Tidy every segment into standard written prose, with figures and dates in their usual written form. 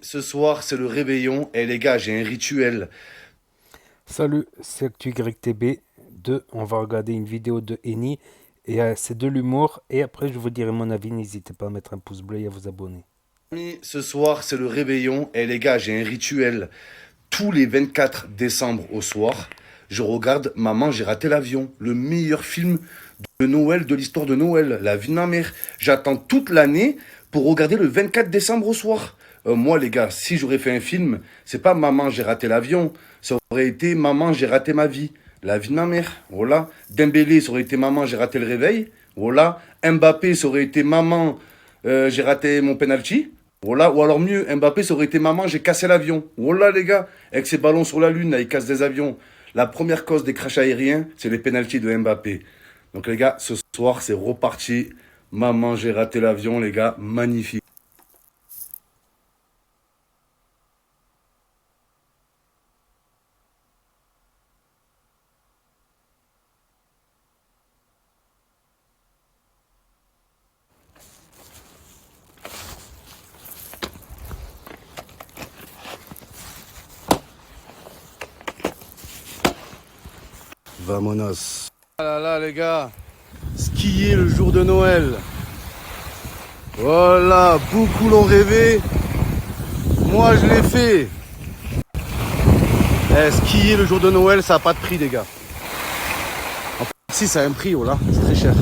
Ce soir, c'est le réveillon. Et les gars, j'ai un rituel. Salut, c'est ActuYTB 2. On va regarder une vidéo de Eni et c'est de l'humour. Et après, je vous dirai mon avis. N'hésitez pas à mettre un pouce bleu et à vous abonner. Ce soir, c'est le réveillon. Et les gars, j'ai un rituel. Tous les 24 décembre au soir, je regarde Maman, j'ai raté l'avion. Le meilleur film de Noël, de l'histoire de Noël. La vie de ma mère. J'attends toute l'année pour regarder le 24 décembre au soir. Moi, les gars, si j'aurais fait un film, c'est pas Maman, j'ai raté l'avion. Ça aurait été Maman, j'ai raté ma vie. La vie de ma mère. Voilà. Dembélé, ça aurait été Maman, j'ai raté le réveil. Voilà. Mbappé, ça aurait été Maman, j'ai raté mon penalty. Voilà. Ou alors mieux, Mbappé, ça aurait été Maman, j'ai cassé l'avion. Voilà, les gars. Avec ses ballons sur la lune, là, il casse des avions. La première cause des crashs aériens, c'est les pénaltys de Mbappé. Donc, les gars, ce soir, c'est reparti. Maman, j'ai raté l'avion, les gars. Magnifique. Vamonos. Ah là là, les gars. Skier le jour de Noël. Voilà, beaucoup l'ont rêvé. Moi, je l'ai fait. Skier le jour de Noël, ça n'a pas de prix, les gars. Si, ça a un prix, voilà, c'est très cher.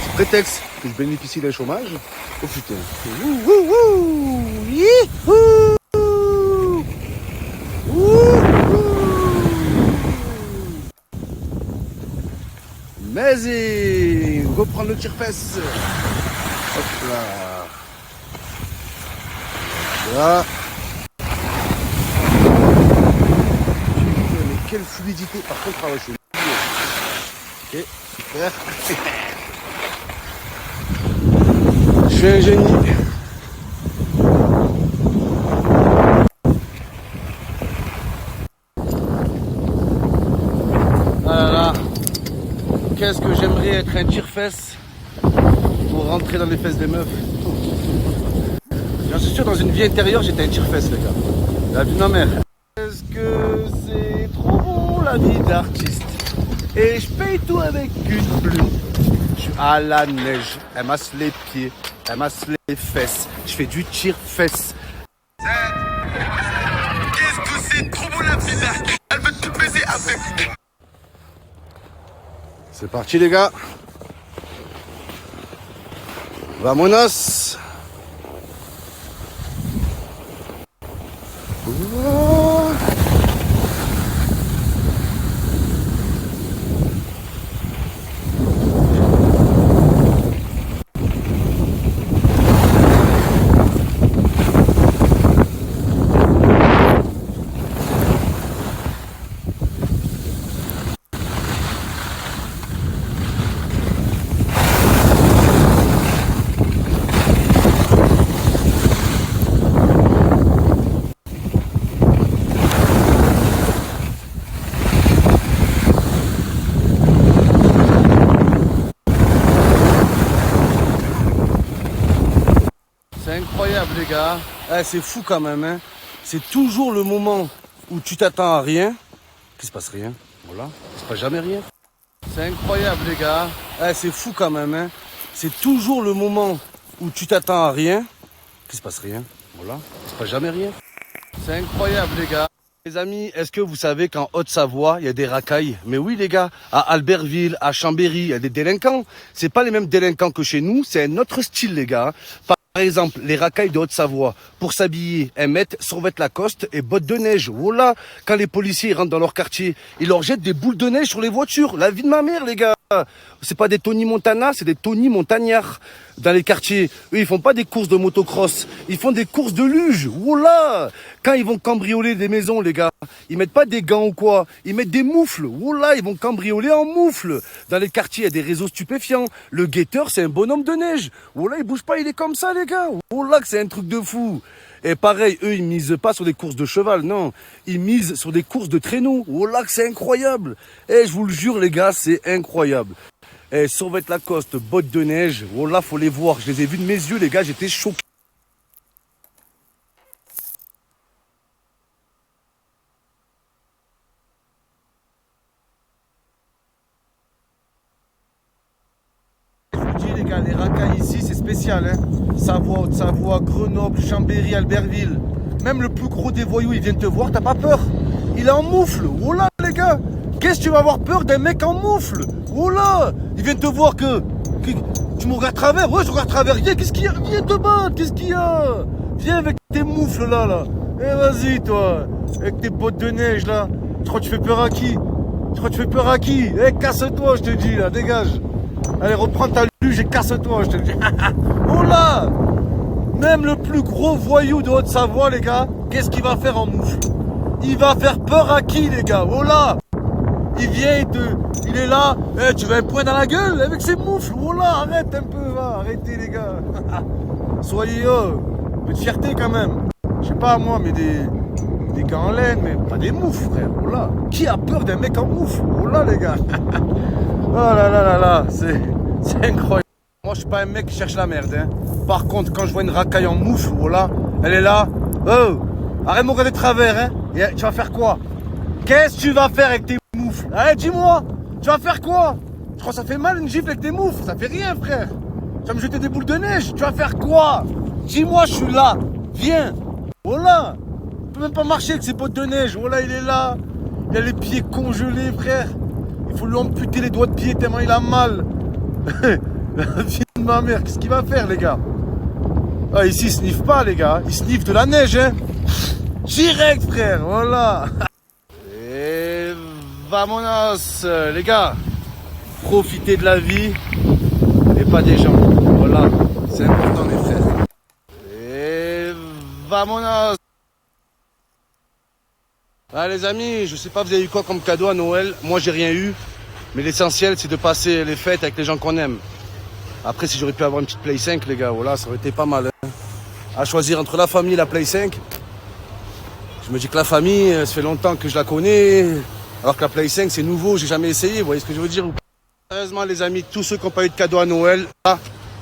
C'est prétexte que je bénéficie d'un chômage. Oh putain. Ouh, ouh, ouh, youhou, ouh, ouh. Amazing. Reprendre le tire-fesse. Hop là. Là. Mais quelle fluidité. Par contre, ah ouais, je suis... Ok, super. Je suis un génie. Ah là là. Qu'est-ce que j'aimerais être un tire-fesse pour rentrer dans les fesses des meufs. J'en suis sûr, dans une vie intérieure, j'étais un tire-fesse, les gars. La vie de ma mère. Est-ce que c'est trop bon, la vie d'artiste? Et je paye tout avec une plume. Je suis à la neige, elle masse les pieds, elle masse les fesses. Je fais du tire-fesse. Qu'est-ce que c'est trop beau la vie d'artiste? Elle veut tout baiser avec. C'est parti, les gars. Vamonos. C'est incroyable, les gars. C'est fou quand même, hein. C'est toujours le moment où tu t'attends à rien qu'il se passe rien. Voilà, il se passe jamais rien. C'est incroyable, les gars. C'est fou quand même, hein. C'est toujours le moment où tu t'attends à rien qu'il se passe rien. Voilà, il se passe jamais rien. C'est incroyable, les gars. Les amis, est-ce que vous savez qu'en Haute-Savoie, il y a des racailles? Mais oui, les gars, à Albertville, à Chambéry, il y a des délinquants. C'est pas les mêmes délinquants que chez nous, c'est un autre style, les gars. Par exemple, les racailles de Haute-Savoie, pour s'habiller, elles mettent survêt Lacoste et bottes de neige. Voilà, quand les policiers rentrent dans leur quartier, ils leur jettent des boules de neige sur les voitures. La vie de ma mère, les gars. C'est pas des Tony Montana, c'est des Tony Montagnards. Dans les quartiers, eux, ils font pas des courses de motocross, ils font des courses de luge. Voilà. Quand ils vont cambrioler des maisons, les gars, ils mettent pas des gants ou quoi, ils mettent des moufles. Voilà, ils vont cambrioler en moufles. Dans les quartiers, il y a des réseaux stupéfiants. Le guetteur, c'est un bonhomme de neige. Voilà, il bouge pas, il est comme ça, les gars. Voilà que c'est un truc de fou. Et pareil, eux, ils misent pas sur des courses de cheval, non. Ils misent sur des courses de traîneau. Voilà que c'est incroyable. Et je vous le jure, les gars, c'est incroyable. Et survêt Lacoste, bottes de neige. Voilà, faut les voir. Je les ai vus de mes yeux, les gars, j'étais choqué. Savoie, Haute-Savoie, Grenoble, Chambéry, Albertville. Même le plus gros des voyous, il vient te voir, t'as pas peur. Il est en moufle. Oh là, les gars. Qu'est-ce que tu vas avoir peur d'un mec en moufle? Oh là. Il vient te voir que tu me regardes à travers. Ouais, je regarde à travers. Viens, qu'est-ce qu'il y a? Viens te battre. Qu'est-ce qu'il y a? Viens avec tes moufles là. Eh, vas-y, toi. Avec tes bottes de neige, là. Tu crois que tu fais peur à qui? Tu crois que tu fais peur à qui? Eh, casse-toi, je te dis, là. Dégage. Allez, reprends ta luge et casse-toi, je te dis. Oh là. Même le plus gros voyou de Haute-Savoie, les gars, qu'est-ce qu'il va faire en moufle? Il va faire peur à qui, les gars? Oh là. Il vient, il est là. Eh, tu vas un point dans la gueule avec ses moufles. Oh là, arrête un peu, va. Arrêtez, les gars. Soyez mais de fierté quand même. Je sais pas moi, mais des gars en laine, mais pas des moufles, frère. Oh là. Qui a peur d'un mec en moufle? Oh là, les gars. Oh là là là là. C'est incroyable. Moi, je suis pas un mec qui cherche la merde. Hein. Par contre, quand je vois une racaille en moufle, oh là, elle est là. Oh, arrête de me regarder de travers. Hein. Et tu vas faire quoi? Qu'est-ce que tu vas faire avec tes moufles? Allez, dis-moi. Tu vas faire quoi? Je crois que ça fait mal une gifle avec tes moufles. Ça fait rien, frère. Tu vas me jeter des boules de neige. Tu vas faire quoi? Dis-moi, je suis là. Viens. Oh là. Il peut même pas marcher avec ses bottes de neige. Oh là, il est là. Il a les pieds congelés, frère. Il faut lui amputer les doigts de pied tellement il a mal. La vie de ma mère, qu'est-ce qu'il va faire, les gars? Ah, ici, il sniffe pas, les gars. Il sniffe de la neige, hein. Direct, frère. Voilà. Et vamonos, les gars. Profitez de la vie et pas des gens. Voilà. C'est important, les frères. Et vamonos. Ah, les amis, je sais pas, vous avez eu quoi comme cadeau à Noël? Moi, j'ai rien eu. Mais l'essentiel, c'est de passer les fêtes avec les gens qu'on aime. Après, si j'aurais pu avoir une petite Play 5, les gars, voilà, ça aurait été pas mal. Hein. À choisir entre la famille et la Play 5. Je me dis que la famille, ça fait longtemps que je la connais. Alors que la Play 5, c'est nouveau, j'ai jamais essayé. Vous voyez ce que je veux dire? Sérieusement, les amis, tous ceux qui n'ont pas eu de cadeau à Noël, là,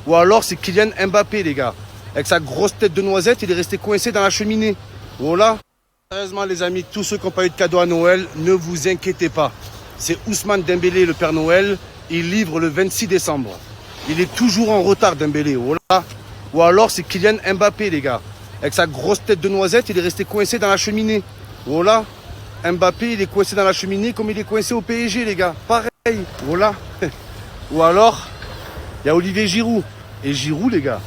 ou alors c'est Kylian Mbappé, les gars. Avec sa grosse tête de noisette, il est resté coincé dans la cheminée. Voilà. Sérieusement, les amis, tous ceux qui n'ont pas eu de cadeau à Noël, ne vous inquiétez pas. C'est Ousmane Dembélé, le Père Noël. Il livre le 26 décembre. Il est toujours en retard, Dembélé. Voilà. Ou alors c'est Kylian Mbappé, les gars. Avec sa grosse tête de noisette, il est resté coincé dans la cheminée. Voilà. Mbappé, il est coincé dans la cheminée comme il est coincé au PSG, les gars. Pareil. Voilà. Ou alors, il y a Olivier Giroud. Et Giroud, les gars,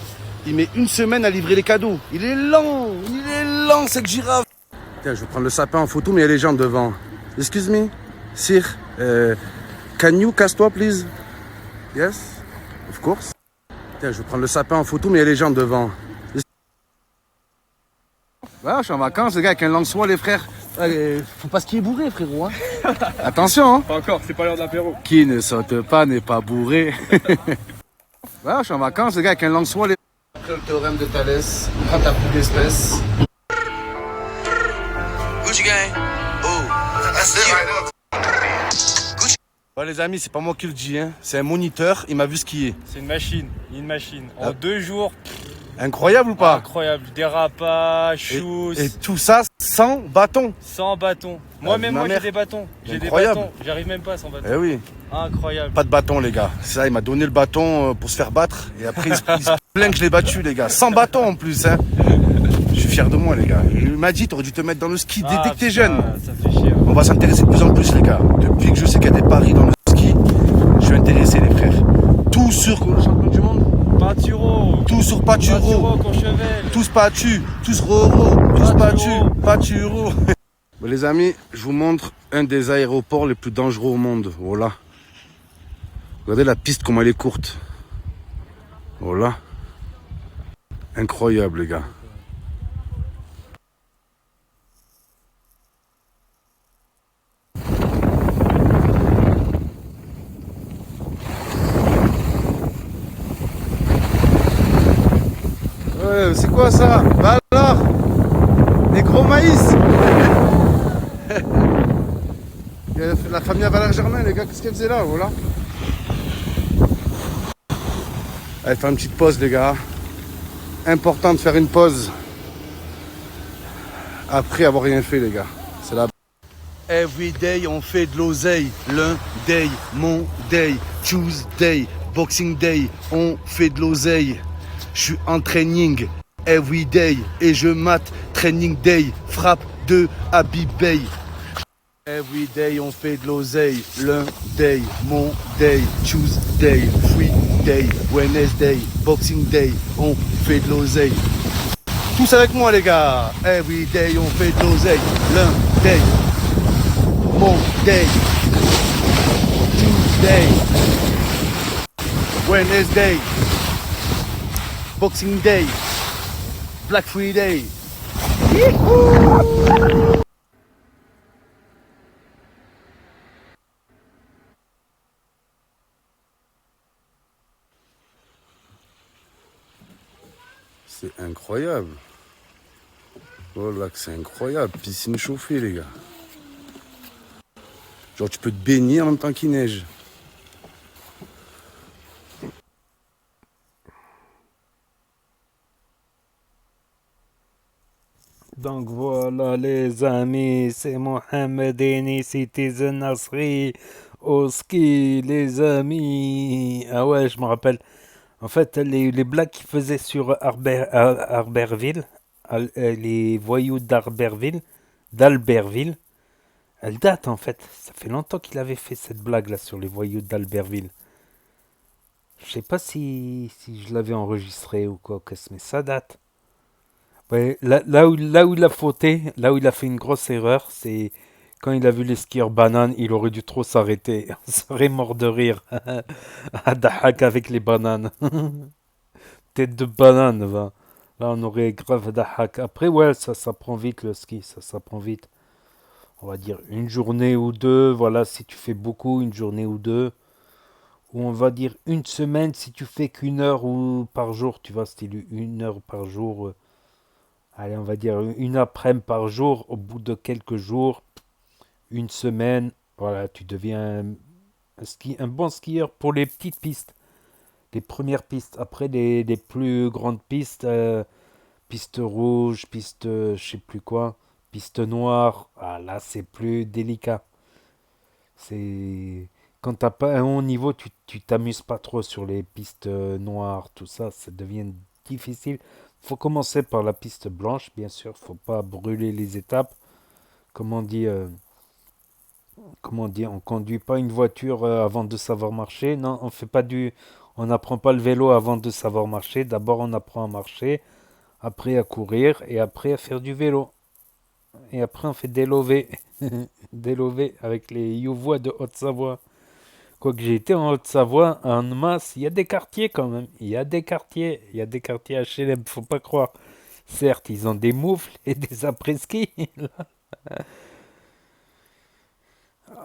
il met une semaine à livrer les cadeaux. Il est lent, cette girafe. Tiens, je vais prendre le sapin en photo, mais il y a les gens devant. Excuse me, sir. Can you casse-toi, please? Yes, of course. Tiens, je vais prendre le sapin en photo, mais il y a les gens devant. Voilà, je suis en vacances, les gars, avec un lance-soie, les frères. Allez, faut pas se qu'il est bourré, frérot. Hein. Attention, hein. Pas encore, c'est pas l'heure de l'apéro. Qui ne saute pas n'est pas bourré. Voilà, je suis en vacances, les gars, avec un lance-soie. Après le théorème de Thalès, prends ta poule d'espèce. Gucci gang. Oh, that's it right there. Ouais, les amis, c'est pas moi qui le dis, hein. C'est un moniteur, il m'a vu skier. C'est une machine. En 2 jours, Incroyable ou pas? incroyable. Dérapage, shoes, Et tout ça sans bâton. sans bâton. Moi-même, ma moi, j'ai mère. des bâtons. J'ai des Incroyable. bâtons. J'arrive même pas sans bâton. Eh oui, Incroyable. pas de bâton, les gars. C'est ça, il m'a donné le bâton pour se faire battre. Et après, il se plaint que je l'ai battu, les gars. Sans bâton en plus, hein. Je suis fier de moi, les gars. Il m'a dit, t'aurais dû te mettre dans le ski dès que t'es putain, jeune. Ça fait chier. On va s'intéresser de plus en plus, les gars. Depuis que je sais qu'il y a des paris dans le ski, je suis intéressé, les frères. Tout sur le champion du monde. Paturo. Tout sur Paturo. Paturo, Courchevel. Tous Patu. Tous Roro. Tous Patu. Paturo. Paturo. Bon, les amis, je vous montre un des aéroports les plus dangereux au monde. Voilà. Regardez la piste, comment elle est courte. Voilà. Incroyable, les gars. Ouais, c'est quoi ça? Bah alors, les gros maïs. Il y a la famille à Valère-Germain, les gars, qu'est-ce qu'elle faisait là? Voilà. Allez, faire une petite pause, les gars. Important de faire une pause après avoir rien fait, les gars. C'est la. Every day, on fait de l'oseille. Lundi, Monday, Tuesday, Boxing Day, on fait de l'oseille. Je suis en training every day et je mate training day, frappe de Habibey. Every day on fait de l'oseille, lundi, Monday, Tuesday, free day, Wednesday, Boxing day, on fait de l'oseille. Tous avec moi les gars, every day on fait de l'oseille, lundi, Monday, Tuesday, Wednesday, Boxing day, Black Friday. C'est incroyable. Voilà que c'est incroyable. Piscine chauffée, les gars. Genre, tu peux te baigner en même temps qu'il neige. Donc voilà les amis, c'est Mohamed Eni, Citizen Nasri, au ski les amis. Ah ouais, je me rappelle. En fait, les blagues qu'ils faisaient sur Arberville, les voyous d'Albertville, elles datent en fait. Ça fait longtemps qu'il avait fait cette blague là sur les voyous d'Albertville. Je sais pas si je l'avais enregistré ou quoi, mais ça date. Ouais, là où il a fauté, là où il a fait une grosse erreur, c'est quand il a vu les skieurs bananes, il aurait dû trop s'arrêter. On serait mort de rire. À Dahak avec les bananes. Tête de banane, va. Là, on aurait grave Dahak. Après, ouais, ça s'apprend vite le ski, ça s'apprend vite. On va dire une journée ou deux, voilà, si tu fais beaucoup, une journée ou deux. Ou on va dire une semaine si tu fais qu'une heure ou par jour, tu vois, style une heure par jour. Allez, on va dire une après-midi par jour. Au bout de quelques jours, une semaine, voilà, tu deviens un bon skieur pour les petites pistes. Les premières pistes. Après, les plus grandes pistes, piste rouge, piste je sais plus quoi, piste noire. Ah, là, c'est plus délicat. C'est quand t'as pas un haut niveau, tu t'amuses pas trop sur les pistes noires, tout ça, ça devient difficile. Faut commencer par la piste blanche, bien sûr. Faut pas brûler les étapes. Comme on dit, on conduit pas une voiture avant de savoir marcher. Non, on n'apprend pas le vélo avant de savoir marcher. D'abord, on apprend à marcher, après à courir et après à faire du vélo. Et après, on fait des lovés, des lovés avec les Youvois de Haute-Savoie. Quoique j'ai été en Haute-Savoie, en masse, il y a des quartiers quand même. Il y a des quartiers HLM, faut pas croire. Certes, ils ont des moufles et des après-ski.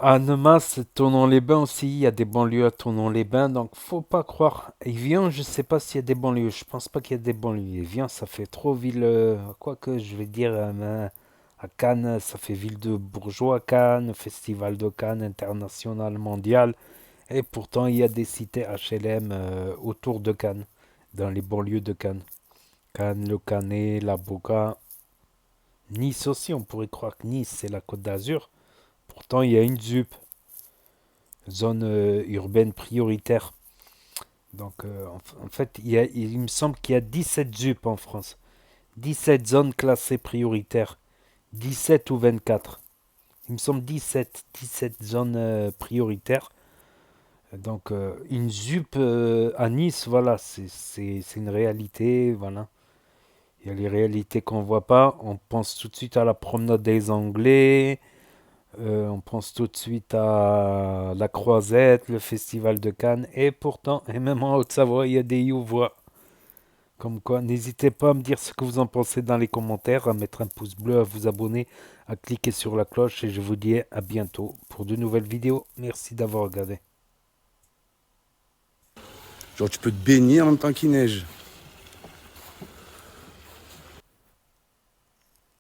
À Annemasse, Tournon-les-Bains aussi, il y a des banlieues à Tournon-les-Bains, donc faut pas croire. Evian, je sais pas s'il y a des banlieues, je pense pas qu'il y a des banlieues. Evian, ça fait trop ville, quoique je vais dire, à Cannes, ça fait ville de bourgeois, Cannes, festival de Cannes, international, mondial. Et pourtant, il y a des cités HLM autour de Cannes, dans les banlieues de Cannes. Cannes, Le Canet, La Boca. Nice aussi, on pourrait croire que Nice, c'est la Côte d'Azur. Pourtant, il y a une ZUP, zone urbaine prioritaire. Donc, en fait, il me semble qu'il y a 17 ZUP en France. 17 zones classées prioritaires. 17 ou 24. Il me semble 17 zones prioritaires. Donc, une ZUP à Nice, voilà, c'est une réalité, voilà. Il y a les réalités qu'on ne voit pas. On pense tout de suite à la promenade des Anglais. On pense tout de suite à la Croisette, le festival de Cannes. Et pourtant, et même en Haute-Savoie, il y a des Youvois. Comme quoi, n'hésitez pas à me dire ce que vous en pensez dans les commentaires, à mettre un pouce bleu, à vous abonner, à cliquer sur la cloche. Et je vous dis à bientôt pour de nouvelles vidéos. Merci d'avoir regardé. Genre, tu peux te baigner en même temps qu'il neige.